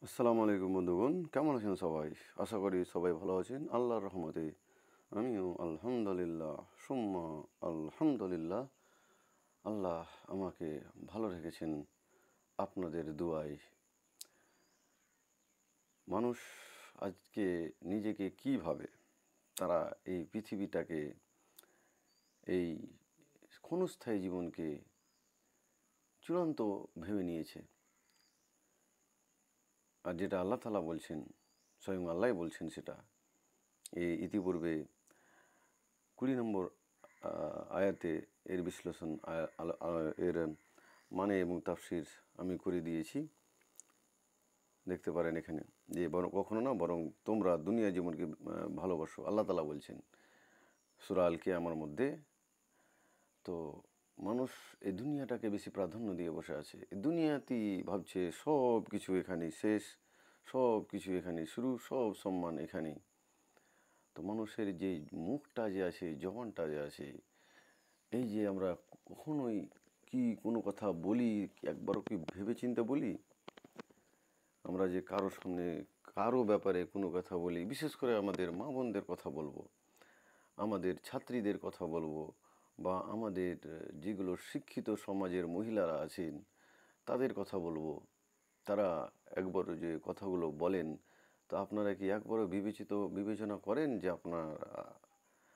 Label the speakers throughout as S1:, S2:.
S1: আসসালামু আলাইকুম বন্ধুগণ, কেমন আছেন সবাই? আশা করি সবাই ভালো আছেন আল্লাহর রহমতে। আমিও আলহামদুলিল্লাহ সুম্মা আলহামদুলিল্লাহ। আল্লাহ আমাকে ভালো রেখেছেন আপনাদের দুয়ায়। মানুষ আজকে নিজেকে কী ভাবে, তারা এই পৃথিবীটাকে, এই ক্ষণস্থায়ী জীবনকে চূড়ান্ত ভেবে নিয়েছে। আর যেটা আল্লাহ তাআলা বলছেন, স্বয়ং আল্লাহ বলছেন, সেটা এই ইতিপূর্বে 20 নম্বর আয়াতে এর বিশ্লেষণ, এর মানে এবং তাফসির আমি করে দিয়েছি। দেখতে পারেন এখানে যে বরং কখনো না, বরং তোমরা দুনিয়া জীবনকে ভালোবাসো, আল্লাহ তাআলা বলছেন সূরা আল কিয়ামার মধ্যে। তো মানুষ এই দুনিয়াটাকে বেশি প্রাধান্য দিয়ে বসে আছে। এই দুনিয়াতেই ভাবছে সব কিছু এখানেই শেষ, সব কিছু এখানেই শুরু, সব সম্মান এখানেই। তো মানুষের যে মুখটা যে আছে, জবানটা যে আছে, এই যে আমরা কখনোই কি কোনো কথা বলি, একবারও কি ভেবে চিন্তে বলি? আমরা যে কারো সামনে কারো ব্যাপারে কোনো কথা বলি, বিশেষ করে আমাদের মা বোনদের কথা বলবো, আমাদের ছাত্রীদের কথা বলবো, বা আমাদের যেগুলো শিক্ষিত সমাজের মহিলারা আছেন তাদের কথা বলবো, তারা একবারও যে কথাগুলো বলেন, তো আপনারা কি একবারও বিবেচনা করেন যে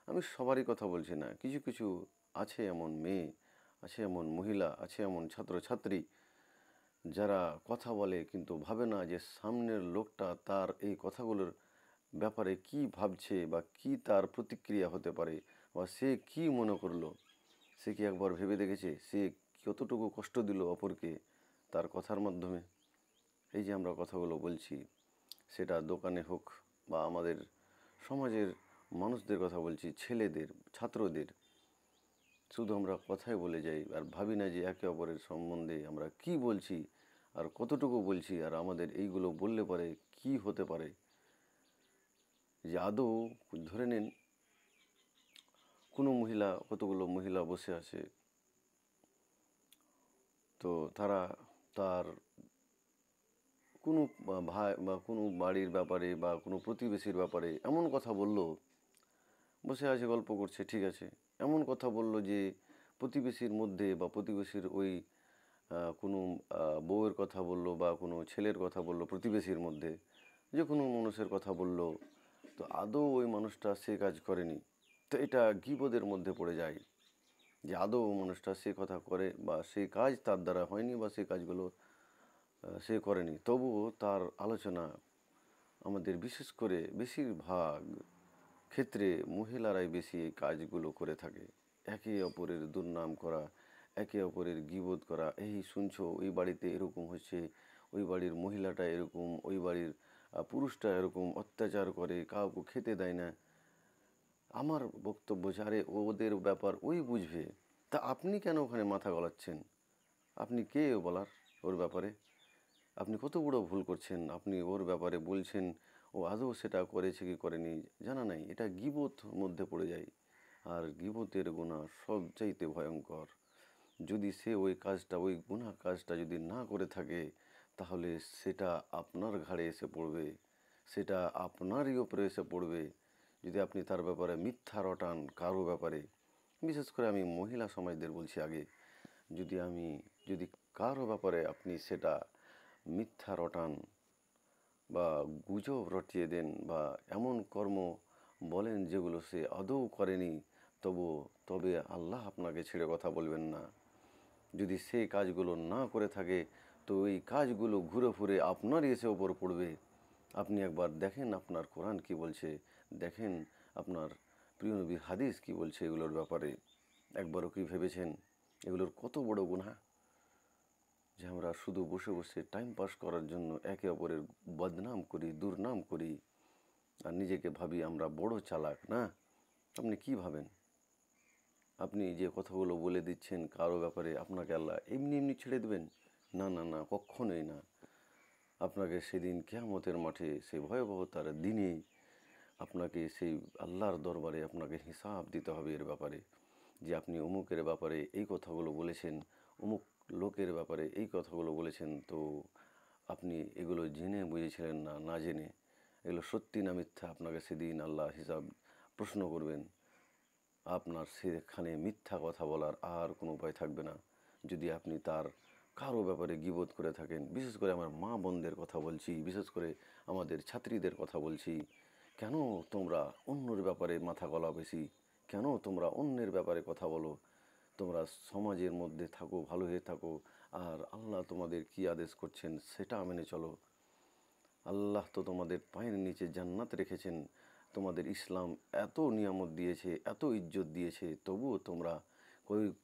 S1: আমি সবারই কথা বলছি না, কিছু কিছু আছে এমন মেয়ে, আছে এমন মহিলা, আছে এমন ছাত্রছাত্রী যারা কথা বলে কিন্তু ভাবে না যে সামনের লোকটা তার এই কথাগুলোর ব্যাপারে কি ভাবছে, বা কি তার প্রতিক্রিয়া হতে পারে, বা সে কি মনে করলো। সে কি একবার ভেবে দেখেছে সে কতটুকু কষ্ট দিল অপরকে তার কথার মাধ্যমে? এই যে আমরা কথাগুলো বলছি, সেটা দোকানে হোক বা আমাদের সমাজের মানুষদের কথা বলছি, ছেলেদের, ছাত্রদের, শুধু আমরা কথাই বলে যাই আর ভাবি না যে একে অপরের সম্বন্ধে আমরা কি বলছি আর কতটুকু বলছি, আর আমাদের এইগুলো বললে পরে কি হতে পারে। যে আদৌ ধরে নিন কোনো মহিলা, কতগুলো মহিলা বসে আছে, তো তারা তার কোনো ভাই বা কোনো বাড়ির ব্যাপারে বা কোনো প্রতিবেশীর ব্যাপারে এমন কথা বলল, বসে আছে গল্প করছে, ঠিক আছে, এমন কথা বলল যে প্রতিবেশীর মধ্যে বা প্রতিবেশীর ওই কোনো বউয়ের কথা বলল বা কোনো ছেলের কথা বলল, প্রতিবেশীর মধ্যে যে কোনো মানুষের কথা বলল, তো আদৌ ওই মানুষটা সে কাজ করেনি, তো এটা গীবতের মধ্যে পড়ে যায়। যে আদৌ মানুষটা সে কথা করে বা সে কাজ তার দ্বারা হয়নি, বা সে কাজগুলো সে করেনি, তবুও তার আলোচনা আমাদের বিশেষ করে বেশিরভাগ ক্ষেত্রে মহিলারাই বেশি এই কাজগুলো করে থাকে। একে অপরের দুর্নাম করা, একে অপরের গীবত করা, এই শুনছো ওই বাড়িতে এরকম হচ্ছে, ওই বাড়ির মহিলাটা এরকম, ওই বাড়ির পুরুষটা এরকম অত্যাচার করে, কাউকে খেতে দেয় না। আমার বক্তব্য যে আরে ওদের ব্যাপার ওই বুঝবে, তা আপনি কেন ওখানে মাথা গলাচ্ছেন? আপনি কে বলার ওর ব্যাপারে? আপনি কত বড় ভুল করছেন, আপনি ওর ব্যাপারে বলছেন, ও আদৌ সেটা করেছে কি করেনি জানা নাই, এটা গীবত মধ্যে পড়ে যায়। আর গীবতের গুনাহ সবচাইতে ভয়ঙ্কর। যদি সে ওই কাজটা, ওই গুনাহ কাজটা যদি না করে থাকে, তাহলে সেটা আপনার ঘাড়ে এসে পড়বে, সেটা আপনারই ওপরে এসে পড়বে। যদি আপনি তার ব্যাপারে মিথ্যা রটান কারো ব্যাপারে, বিশেষ করে আমি মহিলা সমাজদের বলছি আগে, যদি কারো ব্যাপারে আপনি সেটা মিথ্যা রটান বা গুজব রটিয়ে দেন, বা এমন কর্ম বলেন যেগুলো সে আদৌ করেনি, তবে আল্লাহ আপনাকে ছেড়ে কথা বলবেন না। যদি সেই কাজগুলো না করে থাকে, তো এই কাজগুলো ঘুরে ফিরে আপনারই এসে ওপর পড়বে। আপনি একবার দেখেন আপনার কোরআন কি বলছে, দেখেন আপনার প্রিয় নবীর হাদিস কি বলছে এগুলোর ব্যাপারে। একবারও কি ভেবেছেন এগুলোর কত বড় গুনাহ, যে আমরা শুধু বসে বসে টাইম পাস করার জন্য একে অপরের বদনাম করি, দুর্নাম করি, আর নিজেকে ভাবি আমরা বড় চালাক? না, আপনি কি ভাবেন? আপনি যে কথাগুলো বলে দিচ্ছেন কারো ব্যাপারে, আপনাকে আল্লাহ এমনি এমনি ছেড়ে দেবেন? না না না, কখনোই না। আপনাকে সেদিন কিয়ামতের মাঠে, সেই ভয়াবহতার দিনে আপনাকে সেই আল্লাহর দরবারে আপনাকে হিসাব দিতে হবে এর ব্যাপারে, যে আপনি অমুকের ব্যাপারে এই কথাগুলো বলেছেন, অমুক লোকের ব্যাপারে এই কথাগুলো বলেছেন, তো আপনি এগুলো জেনে বুঝেছিলেন না, না জেনে, এগুলো সত্যি না মিথ্যা, আপনাকে সেদিন আল্লাহ হিসাব প্রশ্ন করবেন। আপনার সেখানে মিথ্যা কথা বলার আর কোনো উপায় থাকবে না। যদি আপনি তার কারো ব্যাপারে গীবত করে থাকেন, বিশেষ করে আমার মা বোনদের কথা বলছি, বিশেষ করে আমাদের ছাত্রীদের কথা বলছি, কেন তোমরা অন্যের ব্যাপারে মাথা গলা বেশি? কেন তোমরা অন্যের ব্যাপারে কথা বলো? তোমরা সমাজের মধ্যে থাকো, ভালো হয়ে থাকো, আর আল্লাহ তোমাদের কি আদেশ করছেন সেটা মেনে চলো। আল্লাহ তো তোমাদের পায়ের নিচে জান্নাত রেখেছেন, তোমাদের ইসলাম এত নিয়ামত দিয়েছে, এত ইজ্জত দিয়েছে, তবুও তোমরা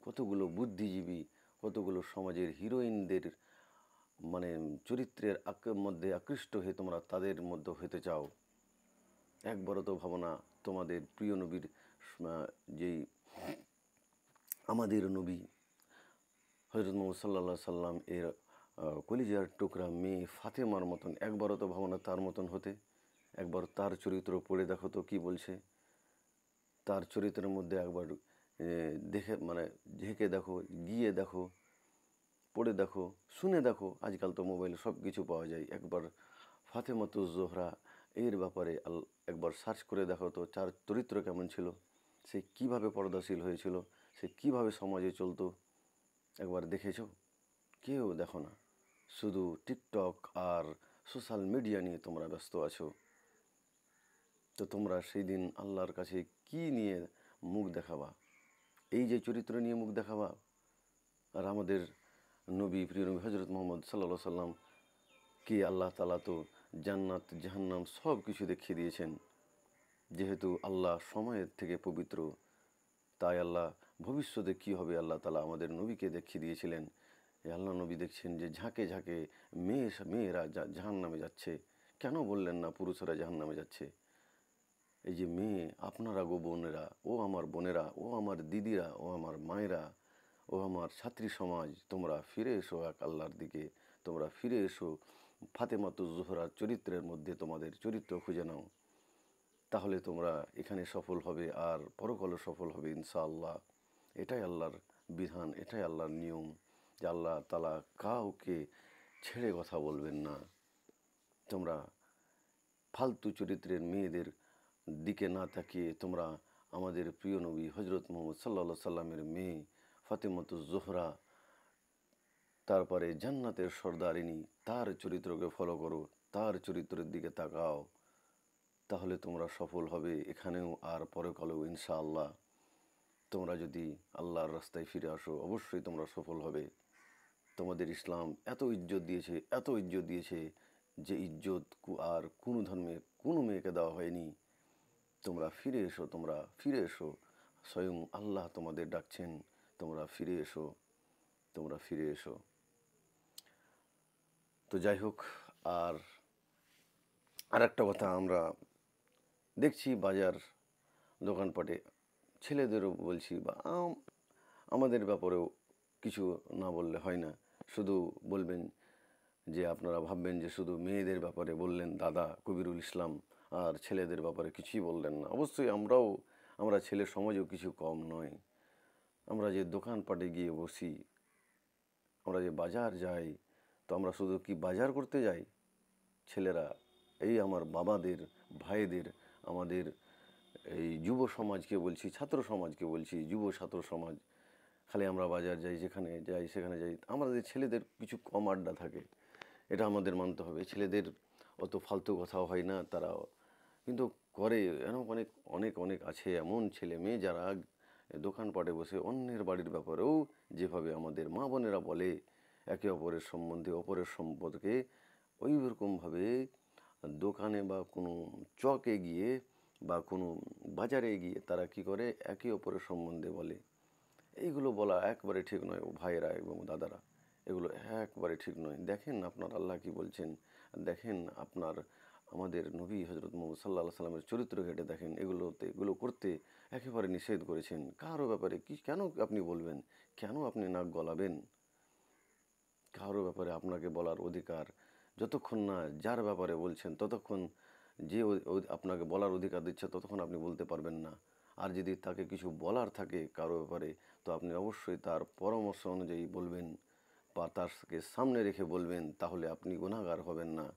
S1: কতগুলো বুদ্ধিজীবী, কতগুলো সমাজের হিরোইনদের মানে চরিত্রের মধ্যে আকৃষ্ট হয়ে তোমরা তাদের মধ্যে হতে চাও। একবারও তো ভাবো না তোমাদের প্রিয় নবীর যেই আমাদের নবী হযরত মুহাম্মদ সাল্লাল্লাহু আলাইহি সাল্লাম এর কলিজার টুকরা মেয়ে ফাতেমার মতন একবারও তো ভাবো না তার মতন হতে। একবার তার চরিত্র পড়ে দেখো তো কি বলছে। তার চরিত্রের মধ্যে একবার দেখে মানে ঝেঁকে দেখো, গিয়ে দেখো, পড়ে দেখো, শুনে দেখো। আজকাল তো মোবাইলে সব কিছু পাওয়া যায়। একবার ফাতেমাতুজ জোহরা এর ব্যাপারে একবার সার্চ করে দেখো তো তার চরিত্র কেমন ছিল, সে কিভাবে পর্দাশীল হয়েছিল, সে কিভাবে সমাজে চলতো। একবার দেখেছো? কেউ দেখো না। শুধু টিকটক আর সোশ্যাল মিডিয়া নিয়ে তোমরা ব্যস্ত আছো। তো তোমরা সেই দিন আল্লাহর কাছে কি নিয়ে মুখ দেখাবা? এই যে চরিত্র নিয়ে মুখ দেখাবা? আর আমাদের নবী, প্রিয় নবী হজরত মোহাম্মদ সাল্লাল্লাহু সাল্লাম কে আল্লাহ তাআলা তো জান্নাত জাহান্নাম সব কিছু দেখিয়ে দিয়েছেন। যেহেতু আল্লাহ সময়ের থেকে পবিত্র, তাই আল্লাহ ভবিষ্যতে কী হবে আল্লাহ তাআলা আমাদের নবীকে দেখিয়ে দিয়েছিলেন। এই আল্লাহ নবী দেখছেন যে ঝাঁকে ঝাঁকে মেয়েরা জাহান্নামে যাচ্ছে। কেন বললেন না পুরুষেরা জাহান্নামে যাচ্ছে? এই যে মেয়ে, আপনারা গো বোনেরা, ও আমার বোনেরা, ও আমার দিদিরা, ও আমার মায়েরা, ও আমার ছাত্রী সমাজ, তোমরা ফিরে এসো এক আল্লাহর দিকে। তোমরা ফিরে এসো ফাতেমাতুজ জোহরার চরিত্রের মধ্যে তোমাদের চরিত্র খুঁজে নাও। তাহলে তোমরা এখানে সফল হবে আর পরকালে সফল হবে ইনশাআল্লাহ। এটাই আল্লাহর বিধান, এটাই আল্লাহর নিয়ম, যে আল্লাহ তাআলা কাউকে ছেড়ে কথা বলবেন না। তোমরা ফালতু চরিত্রের মেয়েদের দিকে না তাকিয়ে তোমরা আমাদের প্রিয় নবী হজরত মুহাম্মদ সাল্লাল্লাহু সাল্লামের মেয়ে ফাতেমাতুজ জোহরা, তারপরে জান্নাতের সর্দারিনী, তার চরিত্রকে ফলো করো, তার চরিত্রের দিকে তাকাও। তাহলে তোমরা সফল হবে এখানেও আর পরকালেও ইনশাআল্লাহ। তোমরা যদি আল্লাহর রাস্তায় ফিরে আসো অবশ্যই তোমরা সফল হবে। তোমাদের ইসলাম এত ইজ্জত দিয়েছে, এত ইজ্জত দিয়েছে, যে ইজ্জত আর কোনো ধর্মে কোনো মেয়েকে দেওয়া হয়নি। তোমরা ফিরে এসো, তোমরা ফিরে এসো। স্বয়ং আল্লাহ তোমাদের ডাকছেন, তোমরা ফিরে এসো, তোমরা ফিরে এসো। তো যাই হোক, আর একটা কথা আমরা দেখছি বাজার দোকানপাটে ছেলেদেরও বলছি বা আমাদের ব্যাপারেও কিছু না বললে হয় না। শুধু বলবেন যে আপনারা ভাববেন যে শুধু মেয়েদের ব্যাপারে বললেন দাদা কবিরুল ইসলাম, আর ছেলেদের ব্যাপারে কিছুই বললেন না। অবশ্যই আমরা ছেলে সমাজেও কিছু কম নয়। আমরা যে দোকানপাটে গিয়ে বসি, আমরা যে বাজার যাই, তো আমরা শুধু কি বাজার করতে যাই? ছেলেরা, এই আমার বাবাদের, ভাইদের, আমাদের এই যুব সমাজকে বলছি, ছাত্র সমাজকে বলছি, যুব ছাত্র সমাজ, খালি আমরা বাজার যাই, যেখানে যাই সেখানে যাই। আমাদের ছেলেদের কিছু কম আড্ডা থাকে, এটা আমাদের মানতে হবে। ছেলেদের অত ফালতু কথাও হয় না, তারা কিন্তু করে। এরকম অনেক অনেক অনেক আছে এমন ছেলে মেয়ে যারা দোকানপাটে বসে অন্যের বাড়ির ব্যাপারেও যেভাবে আমাদের মা বোনেরা বলে একে অপরের সম্বন্ধে, অপরের সম্পর্কে, ওই রকমভাবে দোকানে বা কোনো চকে গিয়ে বা কোনো বাজারে গিয়ে তারা কি করে একে অপরের সম্বন্ধে বলে। এইগুলো বলা একবারে ঠিক নয় ও ভাইয়েরা এবং দাদারা, এগুলো একবারে ঠিক নয়। দেখেন আপনার আল্লাহ কি বলছেন, দেখেন আপনার আমাদের নবী হজরত মুহাম্মদ সাল্লাল্লাহু আলাইহি সাল্লামের চরিত্র ঘেটে দেখেন। এগুলো করতে একেবারে নিষেধ করেছেন। কারো ব্যাপারে কেন আপনি বলবেন? কেন আপনি নাক গলাবেন? কারো ব্যাপারে আপনাকে বলার অধিকার যতক্ষণ না যার ব্যাপারে বলছেন ততক্ষণ, যে আপনাকে বলার অধিকার দিচ্ছে ততক্ষণ আপনি বলতে পারবেন না। আর যদি তাকে কিছু বলার থাকে কারো ব্যাপারে, তো আপনি অবশ্যই তার পরামর্শ অনুযায়ী বলবেন, বা তারকে সামনে রেখে বলবেন, তাহলে আপনি গুনাহগার হবেন না।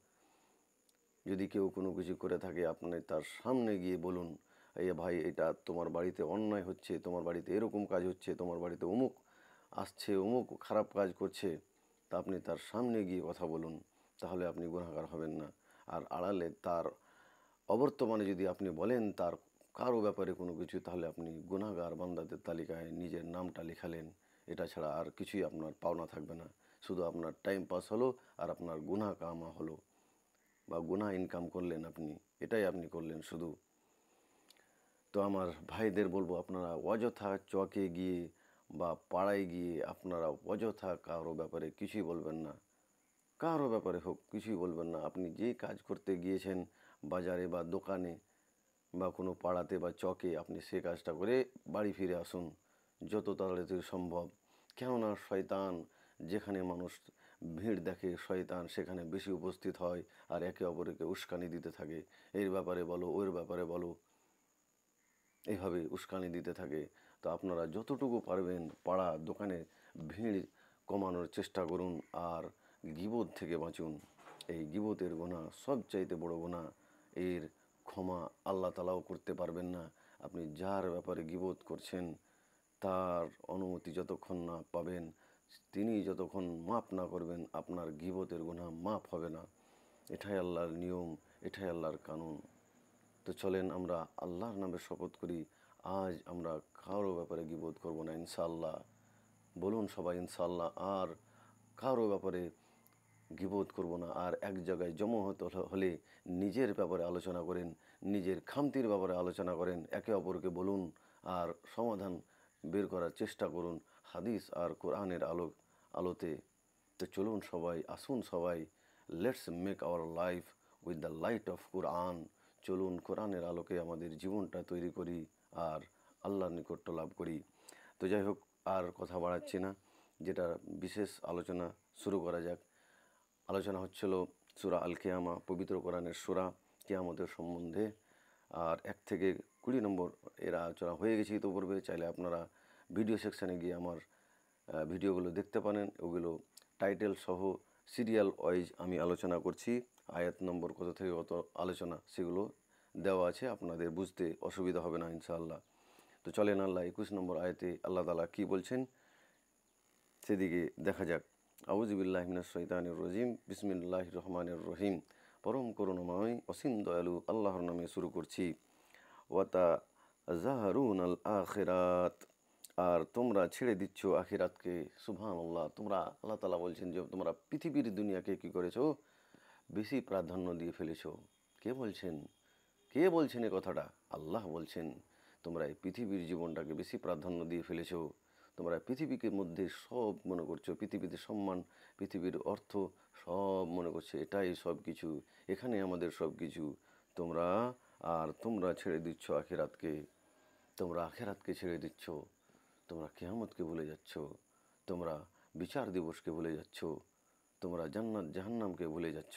S1: যদি কেউ কোনো কিছু করে থাকে, আপনি তার সামনে গিয়ে বলুন, এই ভাই, এটা তোমার বাড়িতে অন্যায় হচ্ছে, তোমার বাড়িতে এরকম কাজ হচ্ছে, তোমার বাড়িতে অমুক আসছে, অমুক খারাপ কাজ করছে, তা আপনি তার সামনে গিয়ে কথা বলুন, তাহলে আপনি গুনাহগার হবেন না। আর আড়ালে তার অবর্তমানে যদি আপনি বলেন তার কারো ব্যাপারে কোনো কিছু, তাহলে আপনি গুনাহগার বান্দাদের তালিকায় নিজের নামটা লেখালেন। এটা ছাড়া আর কিছুই আপনার পাওনা থাকবে না। শুধু আপনার টাইম পাস হলো আর আপনার গুনাহ কামা হলো, বা গুনাহ ইনকাম করলেন আপনি, এটাই আপনি করলেন শুধু। তো আমার ভাইদের বলবো, আপনারা অযথা চকে গিয়ে বা পাড়ায় গিয়ে আপনারা অযথা কারো ব্যাপারে কিছুই বলবেন না। কারো ব্যাপারে হোক কিছুই বলবেন না। আপনি যেই কাজ করতে গিয়েছেন বাজারে বা দোকানে বা কোনো পাড়াতে বা চকে, আপনি সে কাজটা করে বাড়ি ফিরে আসুন যত তাড়াতাড়ি সম্ভব। কেননা শয়তান যেখানে মানুষ ভিড় দেখে, শয়তান সেখানে বেশি উপস্থিত হয় আর একে অপরকে উস্কানি দিতে থাকে। এর ব্যাপারে বলো, ওর ব্যাপারে বলো, এইভাবে উস্কানি দিতে থাকে। তো আপনারা যতটুকু পারবেন পাড়া দোকানে ভিড় কমানোর চেষ্টা করুন আর গীবত থেকে বাঁচুন। এই গীবতের গুনাহ সবচাইতে বড় গুনাহ। এর ক্ষমা আল্লাহ তাআলাও করতে পারবেন না। আপনি যার ব্যাপারে গীবত করছেন তার অনুমতি যতক্ষণ না পাবেন, তিনি যতক্ষণ মাফ না করবেন, আপনার গীবতের গুনাহ মাফ হবে না। এটাই আল্লাহর নিয়ম, এটাই আল্লাহর কানুন। তো চলেন আমরা আল্লাহর নামে শপথ করি, আজ আমরা কারো ব্যাপারে গীবত করব না ইনশাআল্লাহ। বলুন সবাই ইনশাআল্লাহ। আর কারো ব্যাপারে গীবত করব না। আর এক জায়গায় জমা হতে হলে নিজের ব্যাপারে আলোচনা করেন, নিজের খামতির ব্যাপারে আলোচনা করেন, একে অপরকে বলুন আর সমাধান বের করার চেষ্টা করুন হাদিস আর কোরআনের আলোতে। তো চলুন সবাই, আসুন সবাই, let's make our life with the light of Quran. চলুন কোরআনের আলোকে আমাদের জীবনটা তৈরি করি আর আল্লাহর নিকট্য লাভ করি। তো যাই হোক, আর কথা বাড়াচ্ছি না, যেটা বিশেষ আলোচনা শুরু করা যাক। আলোচনা হচ্ছিল সূরা আল কিয়ামা, পবিত্র কোরআনের সূরা কিয়ামতের সম্বন্ধে। আর 1 থেকে 20 নম্বর এর আলোচনা হয়ে গেছে ইতিপূর্বে। চাইলে আপনারা ভিডিও সেকশানে গিয়ে আমার ভিডিওগুলো দেখতে পারেন। ওগুলো টাইটেল সহ সিরিয়াল ওয়াইজ আমি আলোচনা করছি। আয়াত নম্বর কত থেকে কত আলোচনা সেগুলো দেওয়া আছে, আপনাদের বুঝতে অসুবিধা হবে না ইনশাআল্লাহ। তো চলেন আল্লাহ 21 নম্বর আয়াতে আল্লাহ তাআলা কী বলছেন সেদিকে দেখা যাক। আউযু বিল্লাহি মিনাশ শাইতানির রাজিম, বিসমিল্লাহির রহমানির রহিম। পরম করুণাময় অসীম দয়ালু আল্লাহর নামে শুরু করছি। ওয়াতা জাহারুনাল আখিরাত, আর তোমরা ছেড়ে দিচ্ছ আখিরাতকে। সুবহানাল্লাহ। তোমরা, আল্লাহ তাআলা বলছেন যে তোমরা পৃথিবীর দুনিয়াকে কি করেছো, বেশি প্রাধান্য দিয়ে ফেলেছো। কে বলছেন? কে বলছেন এ কথাটা? আল্লাহ বলছেন, তোমরা এই পৃথিবীর জীবনটাকে বেশি প্রাধান্য দিয়ে ফেলেছো। তোমরা পৃথিবীকে মধ্যে সব মনে করছো, পৃথিবীতে সম্মান, পৃথিবীর অর্থ সব মনে করছো এটাই সব কিছু, এখানে আমাদের সব কিছু। তোমরা তোমরা ছেড়ে দিচ্ছ আখিরাতকে। তোমরা আখিরাতকে ছেড়ে দিচ্ছ, তোমরা কিয়ামতকে ভুলে যাচ্ছ, তোমরা বিচার দিবসকে ভুলে যাচ্ছ, তোমরা জান্নাত জাহান্নামকে ভুলে যাচ্ছ,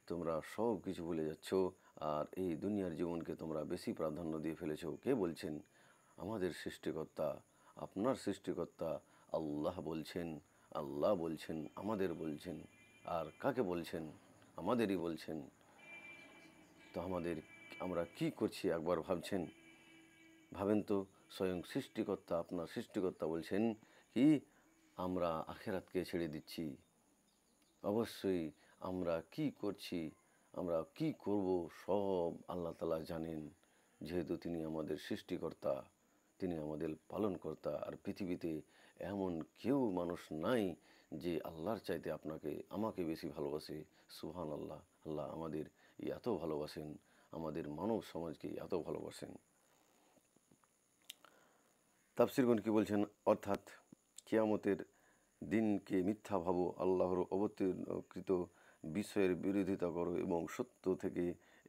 S1: তোমরা সব কিছু ভুলে যাচ্ছ। আর এই দুনিয়ার জীবনকে তোমরা বেশি প্রাধান্য দিয়ে ফেলেছো। কে বলছেন? আমাদের সৃষ্টিকর্তা, আপনার সৃষ্টিকর্তা আল্লাহ বলছেন। আল্লাহ বলছেন, আমাদের বলছেন। আর কাকে বলছেন? আমাদেরই বলছেন। তো আমরা কি করছি একবার ভাবেন তো। স্বয়ং সৃষ্টিকর্তা, আপনার সৃষ্টিকর্তা বলছেন কি, আমরা আখিরাতকে ছেড়ে দিচ্ছি। অবশ্যই আমরা কি করছি, আমরা কি করব, সব আল্লাহ তাআলা জানেন। যেহেতু তিনি আমাদের সৃষ্টিকর্তা, তিনি আমাদের পালনকর্তা। আর পৃথিবীতে এমন কেউ মানুষ নাই যে আল্লাহর চাইতে আমাকে বেশি ভালোবাসে। সুবহানাল্লাহ। আল্লাহ আমাদের এত ভালোবাসেন, আমাদের মানব সমাজকে এত ভালোবাসেন। তাফসীরগণ কি বলছেন? অর্থাৎ কিয়ামতের দিনকে মিথ্যা ভাবো, আল্লাহর অবতীর্ণকৃত বিষয়ের বিরোধিতা করো এবং সত্য থেকে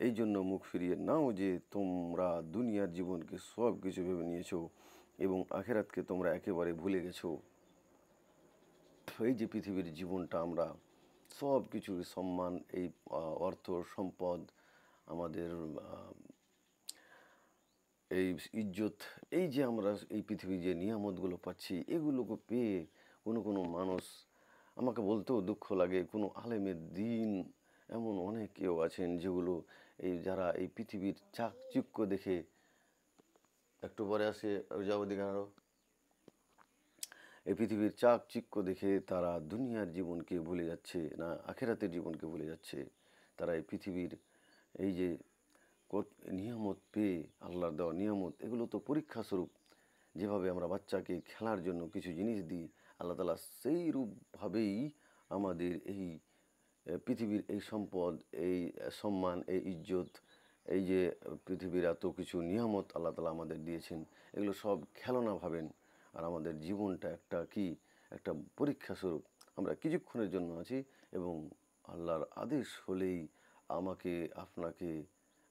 S1: এই জন্য মুখ ফিরিয়ে নাও যে তোমরা দুনিয়ার জীবনকে সব কিছু ভেবে নিয়েছো এবং আখিরাতকে তোমরা একেবারে ভুলে গেছো। এই যে পৃথিবীর জীবনটা, আমরা সব কিছু সম্মান, এই অর্থ সম্পদ, আমাদের এই ইজ্জত, এই যে আমরা এই পৃথিবীর যে নিয়ামতগুলো পাচ্ছি, এগুলোকে পেয়ে কোনো মানুষ আমাকে বলতেও দুঃখ লাগে, কোনো আলেমের দিন এমন অনেক কেউ আছেন যেগুলো যারা এই পৃথিবীর চাকচিক্য দেখে, একটু পরে আসে যাবো দিকে আরো, এই পৃথিবীর চাকচিক্য দেখে তারা দুনিয়ার জীবনকে ভুলে যাচ্ছে না, আখেরাতের জীবনকে ভুলে যাচ্ছে। তারা এই পৃথিবীর এই যে নিয়ামত পেয়ে, আল্লাহর দেওয়া নিয়ামত, এগুলো তো পরীক্ষা স্বরূপ। যেভাবে আমরা বাচ্চাকে খেলার জন্য কিছু জিনিস দিই, আল্লাহ তাআলা সেই রূপভাবেই আমাদের এই পৃথিবীর এই সম্পদ, এই সম্মান, এই ইজ্জত, এই যে পৃথিবীর এত কিছু নিয়ামত আল্লাহ তাআলা আমাদের দিয়েছেন, এগুলো সব খেলনা ভাবেন। আর আমাদের জীবনটা একটা পরীক্ষা স্বরূপ। আমরা কিছুক্ষণের জন্য আছি এবং আল্লাহর আদেশ হলেই আমাকে আপনাকে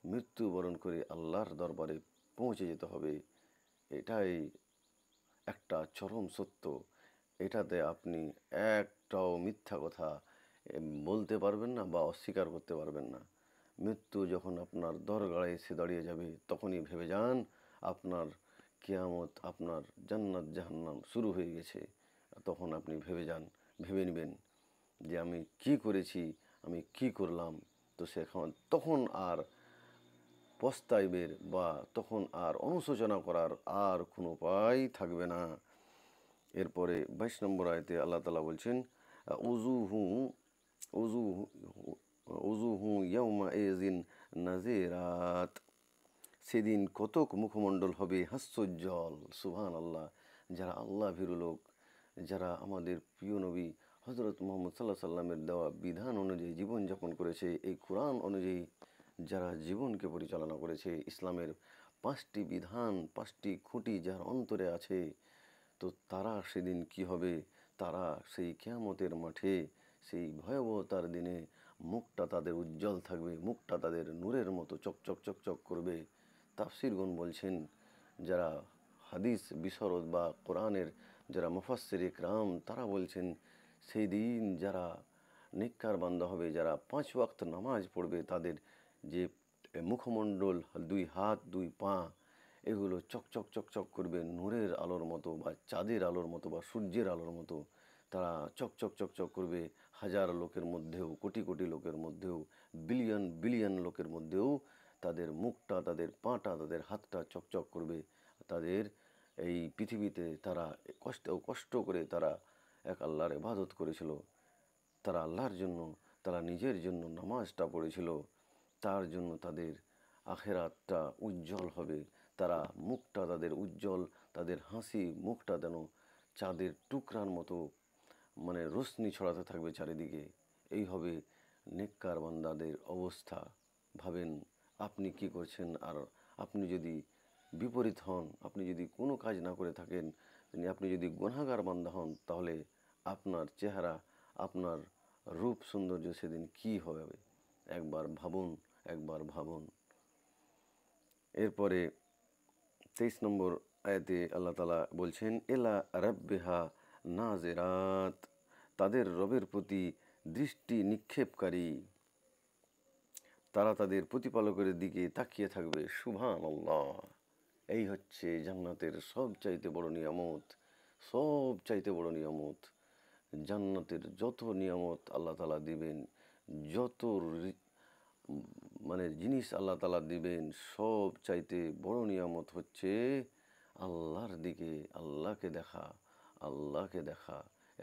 S1: মৃত্যুবরণ করে আল্লাহর দরবারে পৌঁছে যেতে হবে। এটাই একটা চরম সত্য। এটাতে আপনি একটাও মিথ্যা কথা বলতে পারবেন না বা অস্বীকার করতে পারবেন না। মৃত্যু যখন আপনার দরগাড়ে এসে দাঁড়িয়ে যাবে, তখনই ভেবে যান আপনার কিয়ামত, আপনার জান্নাত জাহান্নাম শুরু হয়ে গেছে। তখন আপনি ভেবে নেবেন যে আমি কি করেছি, আমি কি করলাম। তো তখন আর পস্তাইবের বা তখন আর অনুশোচনা করার আর কোনো উপায় থাকবে না। এরপরে 22 নম্বর আয়াতে আল্লাহ তাআলা বলছেন, উজুহু উজুহু উজুহু ইয়াউমা ইযিন নাযিরাত, সেদিন কতক মুখমণ্ডল হবে হাস্যোজ্জ্বল। সুবহানাল্লাহ। যারা আল্লাহ ভীরু লোক, যারা আমাদের প্রিয় নবী হযরত মুহাম্মদ সাল্লাল্লাহু আলাইহি সাল্লামের দেওয়া বিধান অনুযায়ী জীবনযাপন করেছে, এই কোরআন অনুযায়ী যারা জীবনকে পরিচালনা করেছে, ইসলামের 5টি বিধান, 5টি খুঁটি যার অন্তরে আছে, তো তারা সেদিন কি হবে? তারা সেই কিয়ামতের মাঠে, সেই ভয়াবহতার দিনে মুখটা তাদের উজ্জ্বল থাকবে, মুখটা তাদের নূরের মতো চকচক চকচক করবে। তাফসীরগণ বলছেন, যারা হাদিস বিশারদ বা কোরআনের যারা মুফাসসির ইকরাম, তারা বলছেন সেই দিন যারা নেককার বান্দা হবে, যারা 5 ওয়াক্ত নামাজ পড়বে, তাদের যে মুখমণ্ডল, 2 হাত 2 পা, এগুলো চকচক চকচক করবে নূরের আলোর মতো বা চাঁদের আলোর মতো বা সূর্যের আলোর মতো। তারা চকচক চকচক করবে। হাজার লোকের মধ্যেও, কোটি কোটি লোকের মধ্যেও, বিলিয়ন বিলিয়ন লোকের মধ্যেও তাদের মুখটা, তাদের পাটা, তাদের হাতটা চকচক করবে। তাদের এই পৃথিবীতে তারা কষ্ট করে তারা এক আল্লাহর ইবাদত করেছিল, তারা আল্লাহর জন্য, তারা নিজের জন্য নামাজটা পড়েছিল, তার জন্য তাদের আখেরাতটা উজ্জ্বল হবে। তারা মুখটা তাদের উজ্জ্বল, তাদের হাসি মুখটা যেন চাঁদের টুকরার মতো মানে রোশনি ছড়াতে থাকবে চারিদিকে। এই হবে নেককার বান্দাদের অবস্থা। ভাবেন আপনি কি করছেন, আর আপনি যদি বিপরীত হন, আপনি যদি কোনো কাজ না করে থাকেন, আপনি যদি গুনাহগার বান্দা হন, তাহলে আপনার চেহারা, আপনার রূপ সৌন্দর্য সেদিন কি হবে? একবার ভাবুন, একবার ভাবুন। এরপরে 23 নম্বর আয়াতে আল্লাহ তাআলা বলছেন, এলা রাব্বিহা নাজিরাত, তাদের রবের প্রতি দৃষ্টি নিক্ষেপকারী, তারা তাদের প্রতিপালকের দিকে তাকিয়ে থাকবে। সুবহানাল্লাহ। এই হচ্ছে জান্নাতের সবচাইতে বড় নিয়ামত, সবচাইতে বড় নিয়ামত। জান্নাতের যত নিয়ামত আল্লাহ তাআলা দিবেন, যত মানে জিনিস আল্লাহ তাআলা দিবেন, সব চাইতে বড় নিয়ামত হচ্ছে আল্লাহর দিকে, আল্লাহকে দেখা, আল্লাহকে দেখা,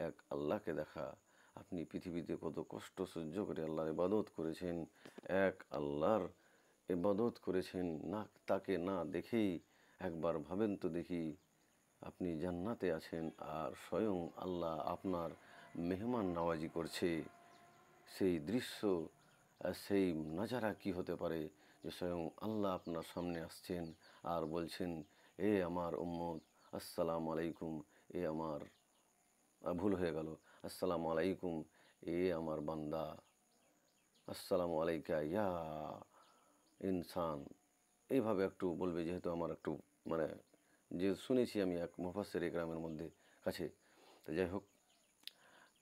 S1: এক আল্লাহকে দেখা। আপনি পৃথিবীতে কত কষ্ট সহ্য করে আল্লাহর ইবাদত করেছেন, এক আল্লাহর ইবাদত করেছেন, না তাকে না দেখেই একবার ভাবেন তো দেখি, আপনি জান্নাতে আছেন আর স্বয়ং আল্লাহ আপনার মেহমান নওয়াজি করছে। সেই দৃশ্য, সেই নাজারা কি হতে পারে যে স্বয়ং আল্লাহ আপনার সামনে আসছেন আর বলছেন, এ আমার উম্মত আসসালামু আলাইকুম, এ আমার ভুল হয়ে গেল, আসসালামু আলাইকুম, এ আমার বান্দা, আসসালামু আলাইকা ইয়া ইনসান। এইভাবে একটু বলবে, যেহেতু আমার একটু মানে যে শুনেছি আমি এক মুফাসসির ইকরামের মধ্যে কাছে। তো যাই হোক,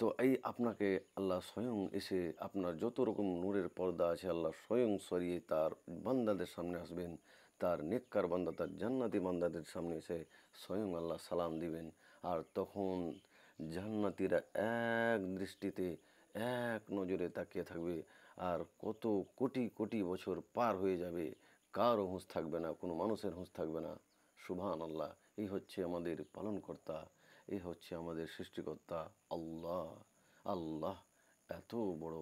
S1: তো এই আপনাকে আল্লাহ স্বয়ং এসে আপনার যত রকম নূরের পর্দা আছে আল্লাহ স্বয়ং সরিয়ে তার বান্দাদের সামনে আসবেন, তার নেককার বান্দা, তার জান্নাতি বান্দাদের সামনে এসে স্বয়ং আল্লাহ সালাম দিবেন। আর তখন জান্নাতীরা এক দৃষ্টিতে এক নজরে তাকিয়ে থাকবে, আর কত কোটি কোটি বছর পার হয়ে যাবে, কারও হুঁশ থাকবে না, কোনো মানুষের হুঁশ থাকবে না। সুবহান আল্লাহ। এই হচ্ছে আমাদের পালনকর্তা, এই হচ্ছে আমাদের সৃষ্টিকর্তা আল্লাহ। আল্লাহ এত বড়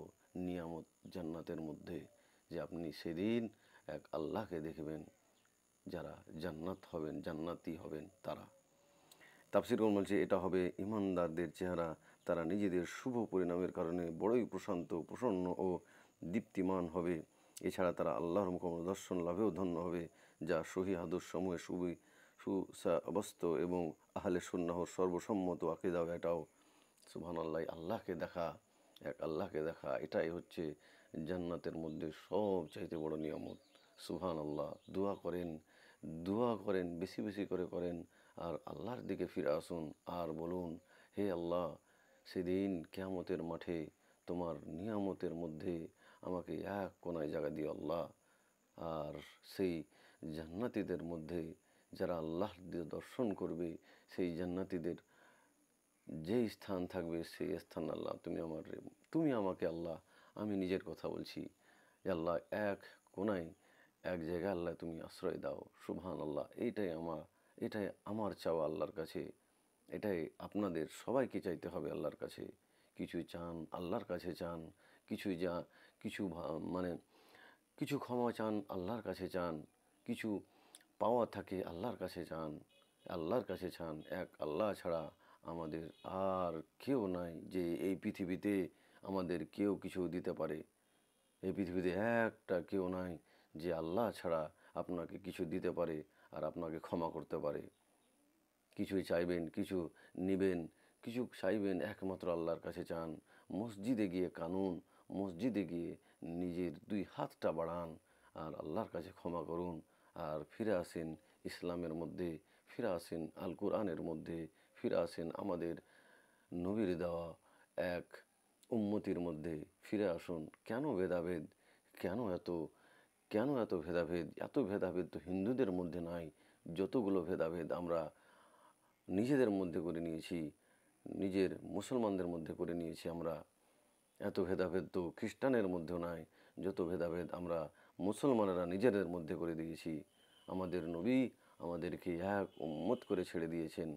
S1: নিয়ামত জান্নাতের মধ্যে যে আপনি সেদিন এক আল্লাহকে দেখবেন, যারা জান্নাত হবেন, জান্নাতি হবেন তারা। তাফসীরগণ বলছে এটা হবে ইমানদারদের চেহারা, তারা নিজেদের শুভ পরিণামের কারণে বড়ই প্রশান্ত, প্রসন্ন ও দীপ্তিমান হবে। এছাড়া তারা আল্লাহর মুখোমুখি দর্শন লাভেও ধন্য হবে, যা সহিহ হাদিস সমূহে সুসাব্যস্ত এবং আহলে সুন্নাহর সর্বসম্মত আকীদা। এটাও সুবহানাল্লাহ। আল্লাহকে দেখা, এক আল্লাহকে দেখা, এটাই হচ্ছে জান্নাতের মধ্যে সবচাইতে বড় নিয়ামত। সুবহানাল্লাহ। দোয়া করেন, দোয়া করেন, বেশি বেশি করে করেন, আর আল্লাহর দিকে ফিরে আসুন আর বলুন, হে আল্লাহ, সেদিন কিয়ামতের মাঠে তোমার নিয়ামতের মধ্যে আমাকে এক কোনায় জায়গা দিও আল্লাহ। আর সেই জান্নাতীদের মধ্যে যারা আল্লাহ দিয়ে দর্শন করবে, সেই জান্নাতীদের যেই স্থান থাকবে সেই স্থান আল্লাহ তুমি আমাকে আল্লাহ, আমি নিজের কথা বলছি, আল্লাহ এক কোনায় এক জায়গায় আল্লাহ তুমি আশ্রয় দাও। সুবহান আল্লাহ। এটাই আমার চাওয়া আল্লাহর কাছে, এটাই আপনাদের সবাইকে চাইতে হবে আল্লাহর কাছে। কিছু চান আল্লাহর কাছে চান, কিছু মানে কিছু ক্ষমা চান আল্লাহর কাছে চান, কিছু পাওয়া থাকে আল্লাহর কাছে চান, আল্লাহর কাছে চান। এক আল্লাহ ছাড়া আমাদের আর কেউ নাই যে এই পৃথিবীতে আমাদের কেউ কিছু দিতে পারে। এই পৃথিবীতে একটা কেউ নাই যে আল্লাহ ছাড়া আপনাকে কিছু দিতে পারে আর আপনাকে ক্ষমা করতে পারে। কিছুই চাইবেন, কিছু নিবেন, কিছু চাইবেন, একমাত্র আল্লাহর কাছে চান। মসজিদে গিয়ে কানুন, মসজিদে গিয়ে নিজের দুই হাতটা বাড়ান আর আল্লাহর কাছে ক্ষমা করুন, আর ফিরে আসেন ইসলামের মধ্যে, ফিরে আসেন আল কোরআনের মধ্যে, ফিরে আসেন আমাদের নবীর দেওয়া এক উম্মতির মধ্যে ফিরে আসুন। কেন ভেদাভেদ, কেন এত কেন এত ভেদাভেদ? এত ভেদাভেদ তো হিন্দুদের মধ্যে নাই, যতগুলো ভেদাভেদ আমরা নিজেদের মধ্যে করে নিয়েছি, নিজের মুসলমানদের মধ্যে করে নিয়েছি আমরা। এত ভেদাভেদ তো খ্রিস্টানের মধ্যেও নাই, যত ভেদাভেদ আমরা মুসলমানেরা নিজেদের মধ্যে করে দিয়েছি। আমাদের নবী আমাদেরকে এক উম্মত করে ছেড়ে দিয়েছেন,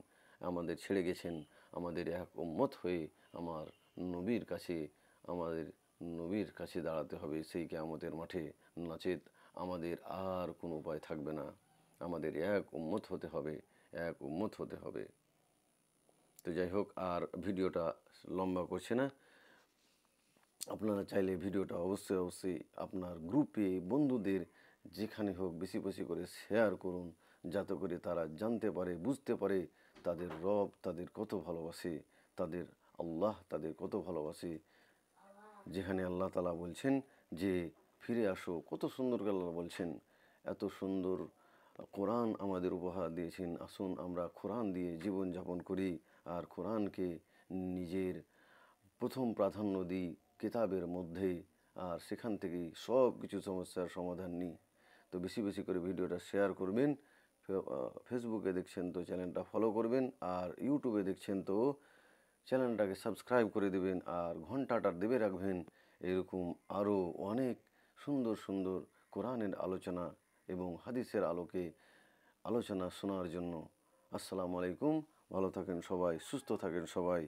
S1: ছেড়ে গেছেন। আমাদের এক উম্মত হয়ে আমার নবীর কাছে আমাদের নবীর কাছে দাঁড়াতে হবে সেই কিয়ামতের মাঠে, নচেৎ আমাদের আর কোনো উপায় থাকবে না। আমাদের এক উম্মত হতে হবে, এক উম্মত হতে হবে। তো যাই হোক, আর ভিডিওটা লম্বা করছে না। আপনারা চাইলে ভিডিওটা অবশ্যই আপনার গ্রুপে, বন্ধুদের যেখানে হোক বেশি বেশি করে শেয়ার করুন, যাতে করে তারা জানতে পারে, বুঝতে পারে তাদের রব তাদের কত ভালোবাসে, তাদের আল্লাহ তাদের কত ভালোবাসে। যেখানে আল্লাহ তাআলা বলছেন যে ফিরে আসো, কত সুন্দর করে আল্লাহ বলছেন, এত সুন্দর কোরআন আমাদের উপহার দিয়েছেন। আসুন আমরা কোরআন দিয়ে জীবনযাপন করি, আর কোরআনকে নিজের প্রথম প্রাধান্য দিই কিতাবের মধ্যে, আর সেখান থেকেই সব কিছু সমস্যার সমাধান নিই। তো বেশি বেশি করে ভিডিওটা শেয়ার করবেন। ফেসবুকে দেখছেন তো চ্যানেলটা ফলো করবেন, আর ইউটিউবে দেখছেন তো চ্যানেলটাকে সাবস্ক্রাইব করে দেবেন, আর ঘন্টাটা দেবে রাখবেন এরকম আরও অনেক সুন্দর সুন্দর কোরআনের আলোচনা এবং হাদিসের আলোকে আলোচনা শোনার জন্য। আসসালামু আলাইকুম। ভালো থাকেন সবাই, সুস্থ থাকেন সবাই।